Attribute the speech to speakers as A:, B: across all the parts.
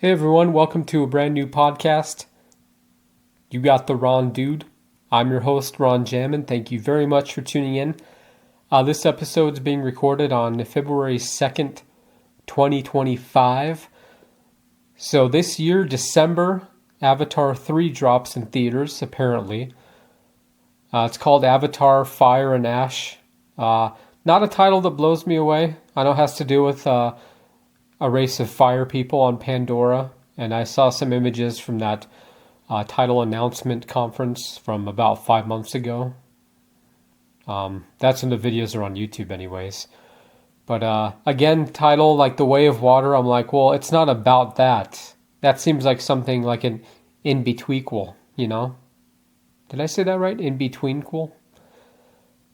A: Hey everyone, welcome to a brand new podcast. You got the Ron Dude. I'm your host, Ron Jammin. Thank you very much for tuning in. This episode is being recorded on February 2nd, 2025. So this year, December, Avatar 3 drops in theaters, apparently. It's called Avatar Fire and Ash. Not a title that blows me away. I know it has to do with a race of fire people on Pandora, and I saw some images from that title announcement conference from about 5 months ago. That's when the videos are on YouTube anyways. But again, title like The Way of Water, I'm like, well, it's not about that. That seems like something like an in-betweenquel, you know? Did I say that right? In-betweenquel?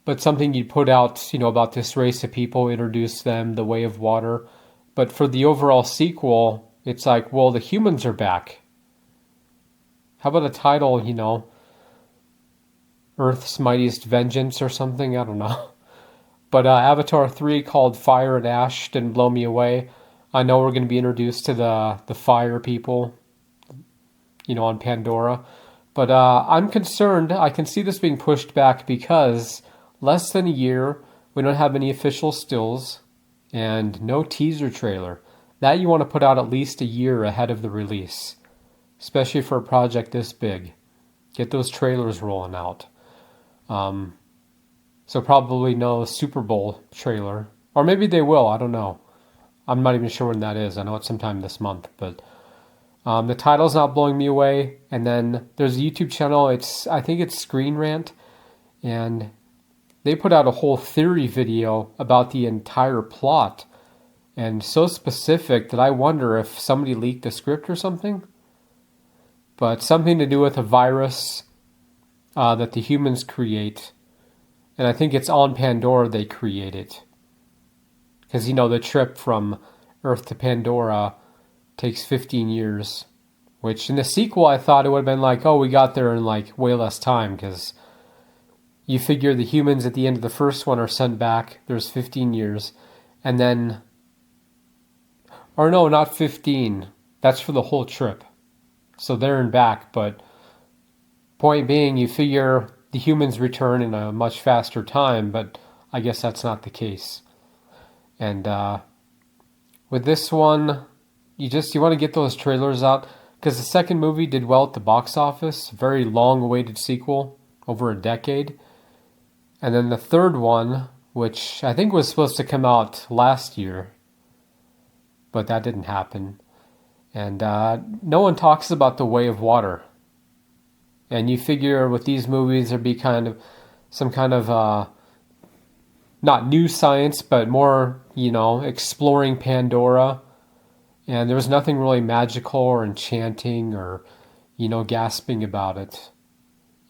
A: But something you'd put out, about this race of people, introduce them, The Way of Water. But for the overall sequel, it's like, well, the humans are back. How about a title, Earth's Mightiest Vengeance or something? I don't know. But Avatar 3 called Fire and Ash didn't blow me away. I know we're going to be introduced to the fire people, on Pandora. But I'm concerned. I can see this being pushed back because less than a year, we don't have any official stills. And no teaser trailer. That you want to put out at least a year ahead of the release, especially for a project this big. Get those trailers rolling out. So probably no Super Bowl trailer. Or maybe they will, I don't know. I'm not even sure when that is. I know it's sometime this month. But the title's not blowing me away. And then there's a YouTube channel. I think it's Screen Rant. And they put out a whole theory video about the entire plot, and so specific that I wonder if somebody leaked the script or something. But something to do with a virus that the humans create, and I think it's on Pandora they create it. Because, the trip from Earth to Pandora takes 15 years, which in the sequel I thought it would have been like, oh, we got there in like way less time, because you figure the humans at the end of the first one are sent back. There's 15 years. And then... Or no, not 15. That's for the whole trip. So there and back. But point being, you figure the humans return in a much faster time. But I guess that's not the case. And with this one, you want to get those trailers out. Because the second movie did well at the box office. Very long-awaited sequel. Over a decade. And then the third one, which I think was supposed to come out last year, but that didn't happen. And no one talks about The Way of Water. And you figure with these movies there'd be some kind of not new science, but more, exploring Pandora. And there was nothing really magical or enchanting or, gasping about it.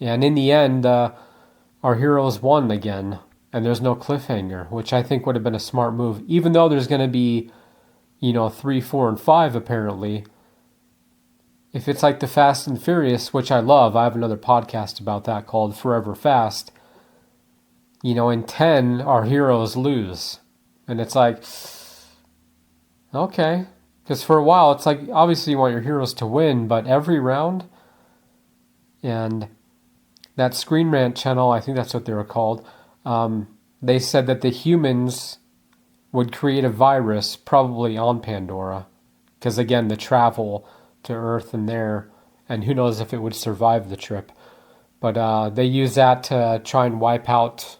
A: And in the end, our heroes won again, and there's no cliffhanger, which I think would have been a smart move, even though there's going to be, 3, 4, and 5 apparently. If it's like the Fast and Furious, which I love, I have another podcast about that called Forever Fast, in 10, our heroes lose. And it's like, okay. Because for a while, it's like, obviously you want your heroes to win, but every round, and that Screen Rant channel, I think that's what they were called, they said that the humans would create a virus probably on Pandora. Because again, the travel to Earth and there, and who knows if it would survive the trip. But they use that to try and wipe out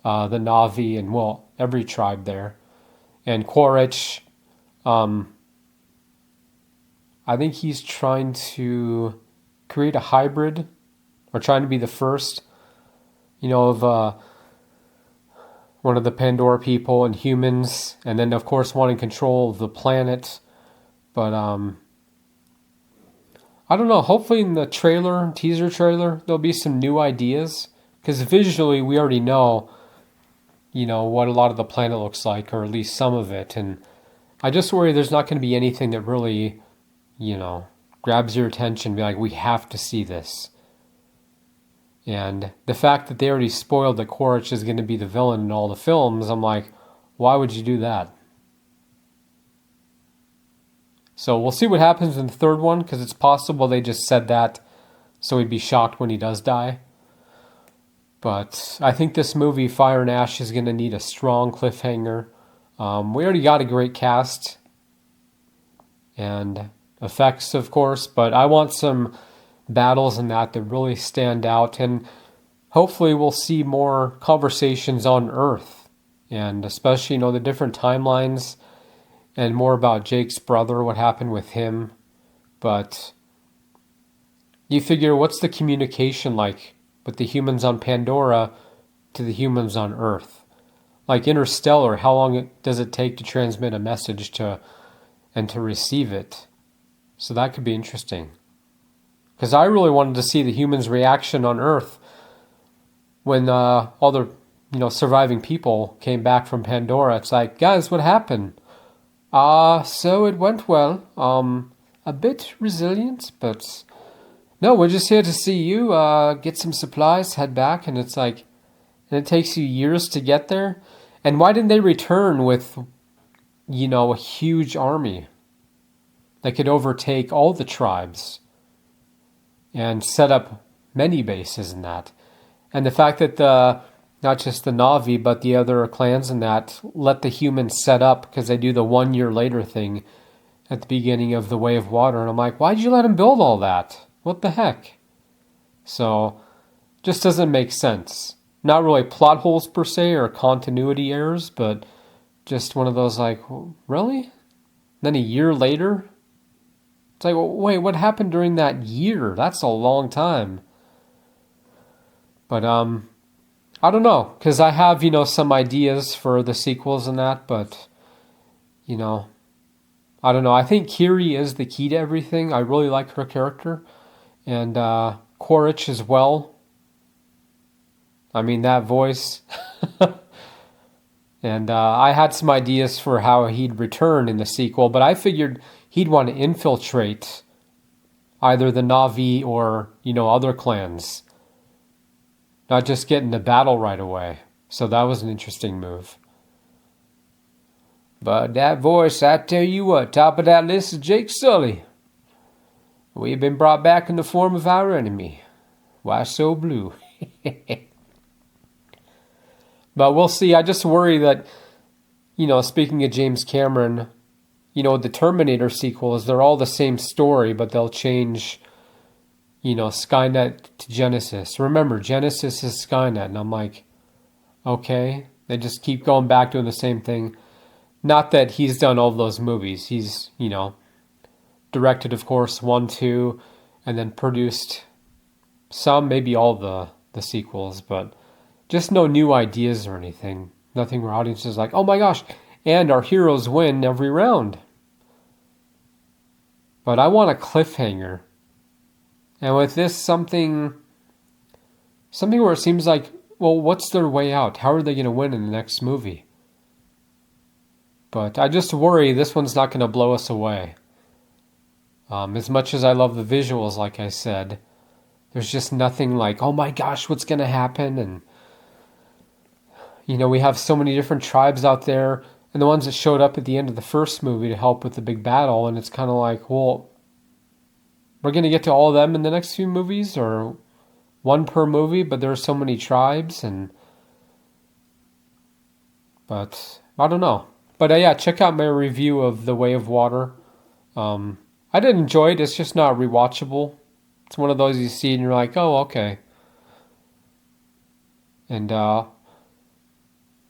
A: the Na'vi and, well, every tribe there. And Quaritch, I think he's trying to create a hybrid, or trying to be the first, of one of the Pandora people and humans, and then of course wanting control of the planet. But I don't know, hopefully in the teaser trailer, there'll be some new ideas, because visually we already know, what a lot of the planet looks like, or at least some of it, and I just worry there's not going to be anything that really, grabs your attention, be like, we have to see this. And the fact that they already spoiled that Quaritch is going to be the villain in all the films, I'm like, why would you do that? So we'll see what happens in the third one, because it's possible they just said that so we'd be shocked when he does die. But I think this movie, Fire and Ash, is going to need a strong cliffhanger. We already got a great cast and effects, of course, but I want some battles in that really stand out. And hopefully we'll see more conversations on Earth, and especially, the different timelines, and more about Jake's brother, what happened with him. But you figure, what's the communication like with the humans on Pandora to the humans on Earth? Like Interstellar, how long does it take to transmit a message and to receive it? So that could be interesting. Because I really wanted to see the humans' reaction on Earth when all the surviving people came back from Pandora. It's like, guys, what happened? So it went well. A bit resilient, but no, we're just here to see you, get some supplies, head back, and it's like, and it takes you years to get there. And why didn't they return with, a huge army that could overtake all the tribes and set up many bases in that? And the fact that not just the Na'vi, but the other clans in that let the humans set up, because they do the 1 year later thing at the beginning of the Way of Water. And I'm like, why'd you let them build all that? What the heck? So, just doesn't make sense. Not really plot holes per se or continuity errors, but just one of those like, really? Then a year later? It's like, well, wait, what happened during that year? That's a long time. But, I don't know, because I have, some ideas for the sequels and that, but, I don't know. I think Kiri is the key to everything. I really like her character. And Quaritch as well. I mean, that voice. And I had some ideas for how he'd return in the sequel, but I figured he'd want to infiltrate either the Na'vi or, other clans. Not just get into battle right away. So that was an interesting move. But that voice, I tell you what, top of that list is Jake Sully. We have been brought back in the form of our enemy. Why so blue? But we'll see. I just worry that, speaking of James Cameron, the Terminator sequels, they're all the same story, but they'll change, Skynet to Genesis. Remember, Genesis is Skynet. And I'm like, okay. They just keep going back doing the same thing. Not that he's done all of those movies. He's, directed, of course, 1, 2, and then produced some, maybe all the sequels, but just no new ideas or anything. Nothing where audiences like, oh my gosh, and our heroes win every round. But I want a cliffhanger. And with this, something where it seems like, well, what's their way out? How are they going to win in the next movie? But I just worry this one's not going to blow us away. As much as I love the visuals, like I said, there's just nothing like, oh my gosh, what's going to happen? And, we have so many different tribes out there, and the ones that showed up at the end of the first movie to help with the big battle, and it's kind of like, well, we're going to get to all of them in the next few movies, or one per movie, but there are so many tribes, but I don't know. But yeah, check out my review of The Way of Water. I did enjoy it. It's just not rewatchable. It's one of those you see and you're like, oh, okay. And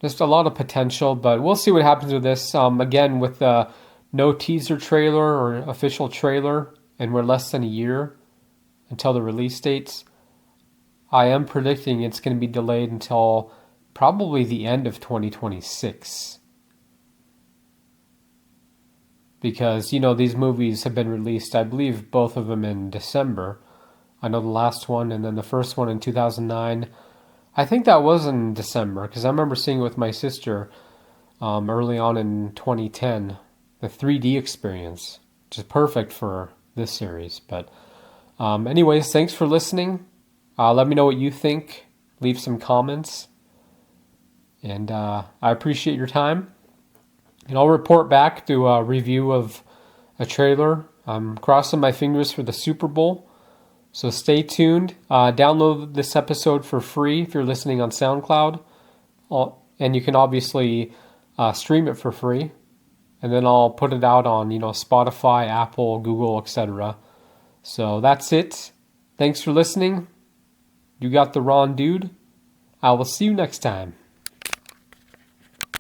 A: just a lot of potential, but we'll see what happens with this. Again, with no teaser trailer or official trailer, and we're less than a year until the release dates, I am predicting it's going to be delayed until probably the end of 2026. Because, these movies have been released, I believe both of them in December. I know the last one, and then the first one in 2009. I think that was in December, because I remember seeing it with my sister early on in 2010. The 3D experience, which is perfect for this series. But anyways, thanks for listening. Let me know what you think. Leave some comments. And I appreciate your time. And I'll report back to a review of a trailer. I'm crossing my fingers for the Super Bowl. So stay tuned. Download this episode for free if you're listening on SoundCloud. And you can obviously stream it for free. And then I'll put it out on, Spotify, Apple, Google, etc. So that's it. Thanks for listening. You got the Ron Dude. I will see you next time.